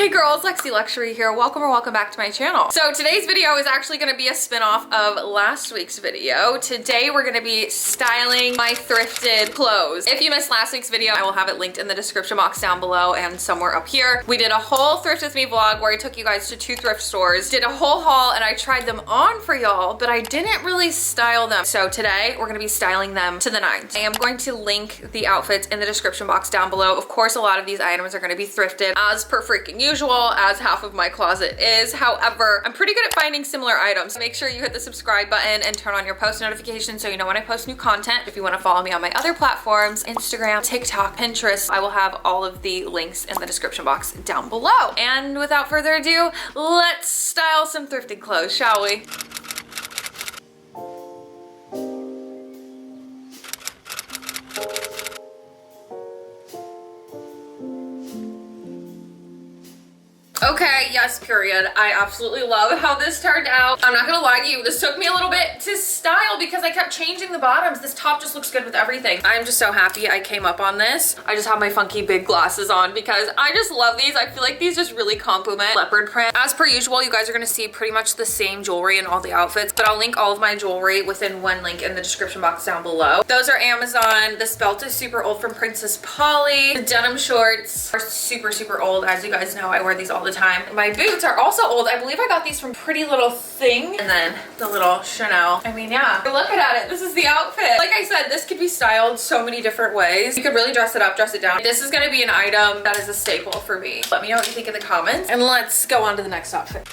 Hey girls, Lexi Luxury here. Welcome back to my channel. So today's video is actually going to be a spin-off of last week's video. Today we're going to be styling my thrifted clothes. If you missed last week's video, I will have it linked in the description box down below and somewhere up here. We did a whole thrift with me vlog where I took you guys to 2 thrift stores, did a whole haul, and I tried them on for y'all, but I didn't really style them. So today we're going to be styling them to the nines. I am going to link the outfits in the description box down below. Of course, a lot of these items are going to be thrifted as per freaking usual, as half of my closet is. However, I'm pretty good at finding similar items. Make sure you hit the subscribe button and turn on your post notifications so you know when I post new content. If you want to follow me on my other platforms, Instagram, TikTok, Pinterest, I will have all of the links in the description box down below. And without further ado, let's style some thrifted clothes, shall we? Okay, yes, period. I absolutely love how this turned out. I'm not gonna lie to you, this took me a little bit to style because I kept changing the bottoms. This top just looks good with everything. I'm just so happy I came up on this. I just have my funky big glasses on because I just love these. I feel like these just really complement leopard print. As per usual, you guys are gonna see pretty much the same jewelry in all the outfits, but I'll link all of my jewelry within one link in the description box down below. Those are Amazon. This belt is super old from Princess Polly. The denim shorts are super old. As you guys know, I wear these all the time. My boots are also old. I believe I got these from Pretty Little Thing. And then the little Chanel. I mean, yeah, but look at it. This is the outfit. Like I said, this could be styled so many different ways. You could really dress it up, dress it down. This is gonna be an item that is a staple for me. Let me know what you think in the comments. And let's go on to the next outfit.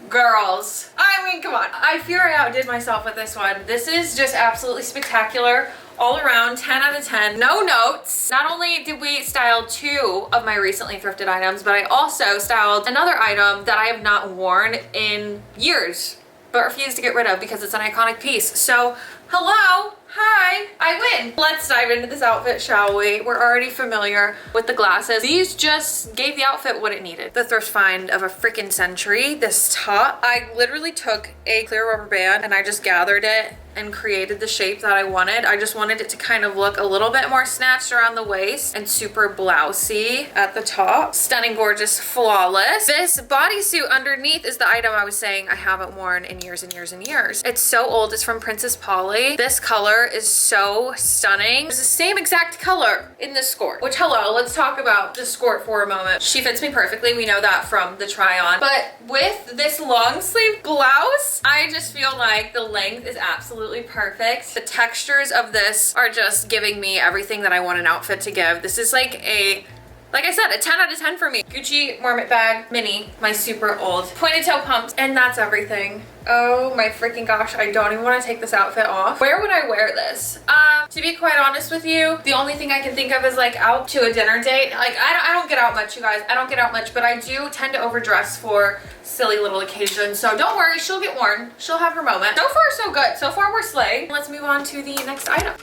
Girls. I mean, come on. I fear I outdid myself with this one. This is just absolutely spectacular all around. 10 out of 10. No notes. Not only did we style 2 of my recently thrifted items, but I also styled another item that I have not worn in years, but refuse to get rid of because it's an iconic piece. So, hello. Hi, I win. Let's dive into this outfit, shall we? We're already familiar with the glasses. These just gave the outfit what it needed. The thrift find of a freaking century. This top, I literally took a clear rubber band and I just gathered it and created the shape that I wanted. I just wanted it to kind of look a little bit more snatched around the waist and super blousey at the top. Stunning, gorgeous, flawless. This bodysuit underneath is the item I was saying I haven't worn in years and years and years. It's so old. It's from Princess Polly. This color is so stunning. It's the same exact color in the skirt, which, hello, let's talk about the skirt for a moment. She fits me perfectly. We know that from the try on. But with this long sleeve blouse, I just feel like the length is absolutely perfect. The textures of this are just giving me everything that I want an outfit to give. This is like I said, a 10 out of 10 for me. Gucci Marmot bag, mini, my super old pointed toe pumps, and that's everything. Oh my freaking gosh, I don't even want to take this outfit off. Where would I wear this? To be quite honest with you, the only thing I can think of is like out to a dinner date. Like I don't get out much, you guys. I don't get out much, but I do tend to overdress for silly little occasions. So don't worry, she'll get worn. She'll have her moment. So far, so good. So far, we're slaying. Let's move on to the next item.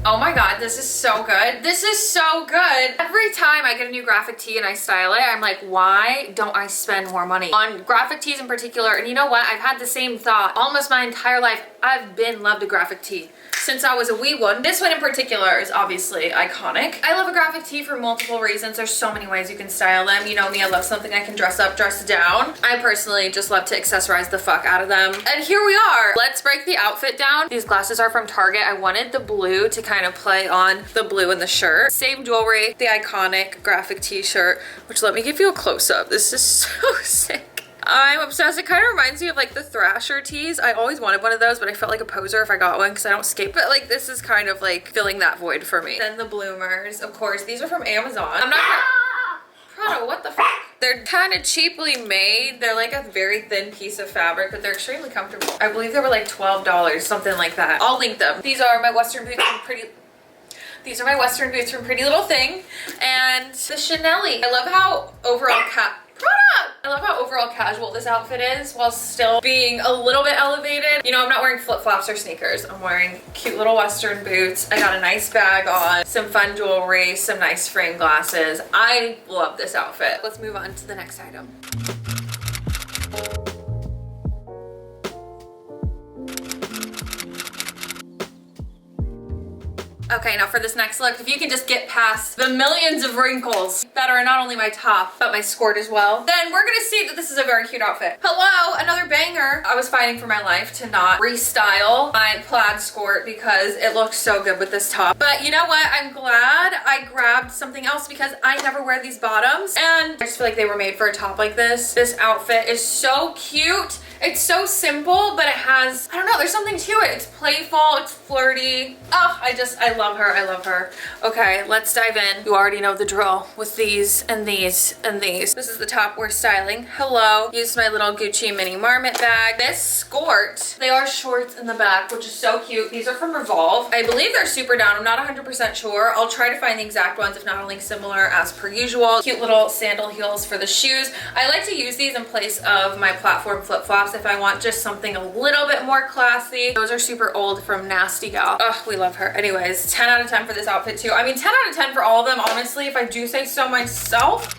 Oh my god, this is so good. This is so good. Every time I get a new graphic tee and I style it, I'm like, why don't I spend more money on graphic tees in particular? And you know what? I've had the same thought almost my entire life. I've been loved a graphic tee since I was a wee one. This one in particular is obviously iconic. I love a graphic tee for multiple reasons. There's so many ways you can style them. You know me, I love something I can dress up, dress down. I personally just love to accessorize the fuck out of them. And here we are. Let's break the outfit down. These glasses are from Target. I wanted the blue to kind of play on the blue in the shirt. Same jewelry, the iconic graphic t-shirt, which let me give you a close-up. This is so sick. I'm obsessed. It kind of reminds me of like the Thrasher tees. I always wanted one of those, but I felt like a poser if I got one because I don't skate. But like this is kind of like filling that void for me. Then the bloomers, of course. These are from Amazon. I'm not gonna... Prada, what the fuck? They're kind of cheaply made. They're like a very thin piece of fabric, but they're extremely comfortable. I believe they were like $12, something like that. I'll link them. These are my Western boots from Pretty Little Thing. And the Chanel-y. I love how overall I love how overall casual this outfit is while still being a little bit elevated. You know, I'm not wearing flip-flops or sneakers. I'm wearing cute little Western boots. I got a nice bag on, some fun jewelry, some nice frame glasses. I love this outfit. Let's move on to the next item. Okay, now for this next look, if you can just get past the millions of wrinkles that are not only my top, but my skirt as well, then we're gonna see that this is a very cute outfit. Hello, another banger. I was fighting for my life to not restyle my plaid skirt because it looks so good with this top. But you know what? I'm glad I grabbed something else because I never wear these bottoms and I just feel like they were made for a top like this. This outfit is so cute. It's so simple, but it has, I don't know, there's something to it. It's playful, it's flirty. Oh, I love her, I love her. Okay, let's dive in. You already know the drill with these and these and these. This is the top we're styling. Hello. Used my little Gucci mini marmot bag. This skirt, they are shorts in the back, which is so cute. These are from Revolve. I believe they're super down. I'm not 100% sure. I'll try to find the exact ones, if not only similar as per usual. Cute little sandal heels for the shoes. I like to use these in place of my platform flip-flops if I want just something a little bit more classy. Those are super old from Nasty Gal. Oh, we love her. Anyways, 10 out of 10 for this outfit too. I mean, 10 out of 10 for all of them, honestly, if I do say so myself.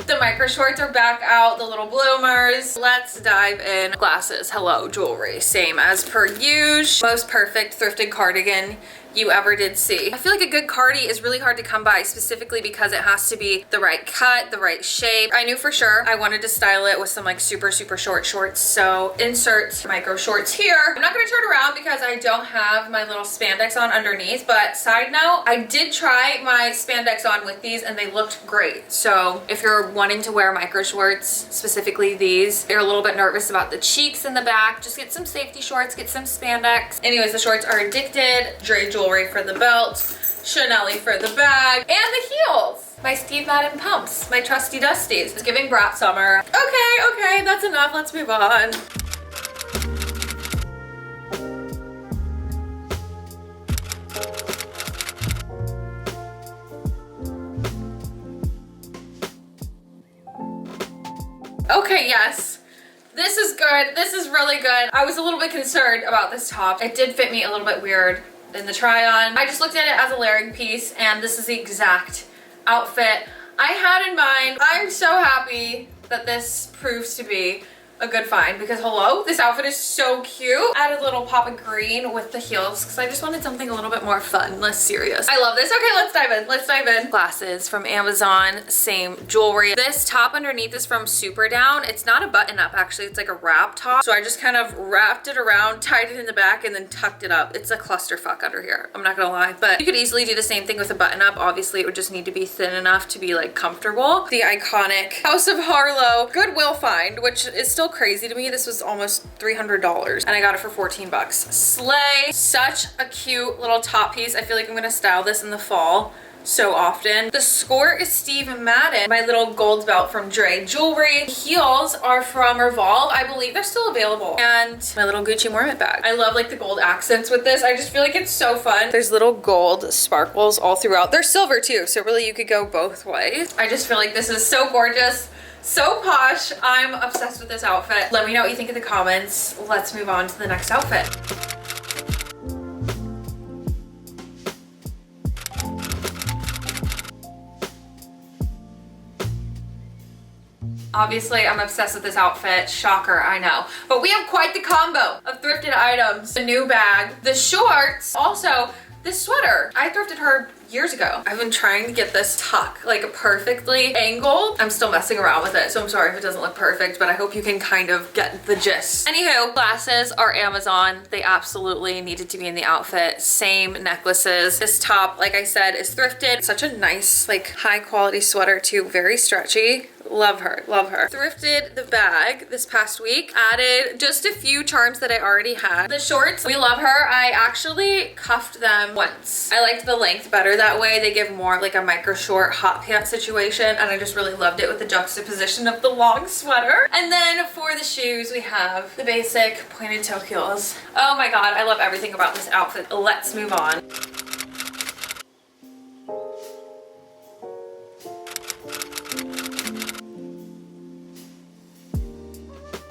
The micro shorts are back out, the little bloomers. Let's dive in. Glasses, hello, jewelry, same as per usual. Most perfect thrifted cardigan you ever did see. I feel like a good cardi is really hard to come by, specifically because it has to be the right cut, the right shape. I knew for sure I wanted to style it with some like super short shorts, so insert micro shorts here. I'm not gonna turn around because I don't have my little spandex on underneath, but side note, I did try my spandex on with these and they looked great. So if you're wanting to wear micro shorts, specifically these, you're a little bit nervous about the cheeks in the back, just get some safety shorts, get some spandex. Anyways, the shorts are Addicted, Dre jewelry for the belt, Chanel for the bag, and the heels. My Steve Madden pumps, my trusty dusties. It's giving brat summer. Okay, that's enough. Let's move on. Okay, yes. This is good. This is really good. I was a little bit concerned about this top. It did fit me a little bit weird in the try on. I just looked at it as a layering piece and this is the exact outfit I had in mind. I'm so happy that this proves to be a good find because hello, this outfit is so cute. Added a little pop of green with the heels because I just wanted something a little bit more fun, less serious. I love this. Okay, let's dive in. Let's dive in. Glasses from Amazon, same jewelry. This top underneath is from Super Down. It's not a button up actually, it's like a wrap top. So I just kind of wrapped it around, tied it in the back and then tucked it up. It's a clusterfuck under here, I'm not gonna lie, but you could easily do the same thing with a button up. Obviously it would just need to be thin enough to be like comfortable. The iconic House of Harlow Goodwill find, which is still crazy to me. This was almost $300 and I got it for 14 bucks. Slay. Such a cute little top piece. I feel like I'm gonna style this in the fall so often. The skirt is Steve Madden. My little gold belt from Dre Jewelry. Heels are from Revolve. I believe they're still available. And my little Gucci Marmot bag. I love like the gold accents with this. I just feel like it's so fun. There's little gold sparkles all throughout. They're silver too, so really you could go both ways. I just feel like this is so gorgeous. So posh. I'm obsessed with this outfit. Let me know what you think in the comments. Let's move on to the next outfit. Obviously, I'm obsessed with this outfit. Shocker, I know. But we have quite the combo of thrifted items. The new bag, the shorts, also this sweater. I thrifted her years ago. I've been trying to get this tuck like perfectly angled. I'm still messing around with it, so I'm sorry if it doesn't look perfect, but I hope you can kind of get the gist. Anywho, glasses are Amazon. They absolutely needed to be in the outfit. Same necklaces. This top, like I said, is thrifted. Such a nice, like high quality sweater too. Very stretchy. Love her, love her. Thrifted the bag this past week. Added just a few charms that I already had. The shorts, we love her. I actually cuffed them once. I liked the length better that way. They give more of like a micro short hot pant situation, and I just really loved it with the juxtaposition of the long sweater. And then for the shoes, we have the basic pointed toe heels. Oh my god, I love everything about this outfit. Let's move on.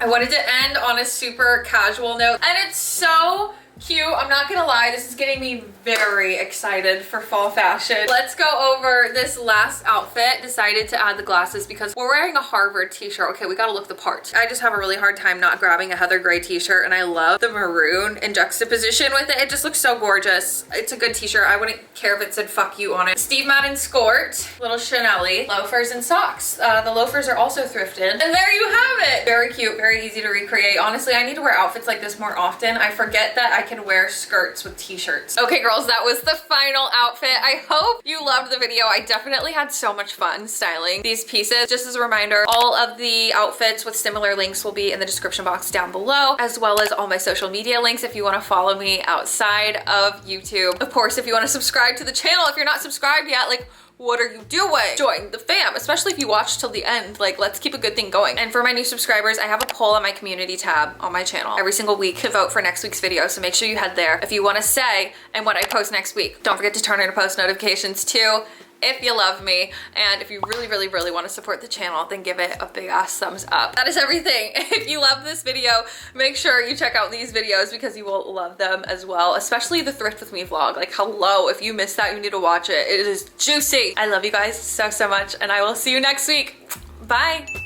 I wanted to end on a super casual note, and it's so cute. I'm not gonna lie, this is getting me very excited for fall fashion. Let's go over this last outfit. Decided to add the glasses because we're wearing a Harvard t-shirt. Okay, we gotta look the part. I just have a really hard time not grabbing a heather gray t-shirt, and I love the maroon in juxtaposition with it. It just looks so gorgeous. It's a good t-shirt. I wouldn't care if it said fuck you on it. Steve Madden skirt, little Chanel-y, loafers and socks. The loafers are also thrifted. And there you have it. Very cute, very easy to recreate. Honestly, I need to wear outfits like this more often. I forget that I can wear skirts with t-shirts. Okay girls, that was the final outfit. I hope you loved the video. I definitely had so much fun styling these pieces. Just as a reminder, all of the outfits with similar links will be in the description box down below, as well as all my social media links if you want to follow me outside of YouTube. Of course, if you want to subscribe to the channel, if you're not subscribed yet, like, what are you doing? Join the fam, especially if you watch till the end. Like, let's keep a good thing going. And for my new subscribers, I have a poll on my community tab on my channel every single week to vote for next week's video. So make sure you head there if you want to say and what I post next week. Don't forget to turn on post notifications too, if you love me. And if you really, really, really want to support the channel, then give it a big ass thumbs up. That is everything. If you love this video, make sure you check out these videos because you will love them as well, especially the Thrift With Me vlog. Like, hello, if you missed that, you need to watch it. It is juicy. I love you guys so, so much, and I will see you next week. Bye.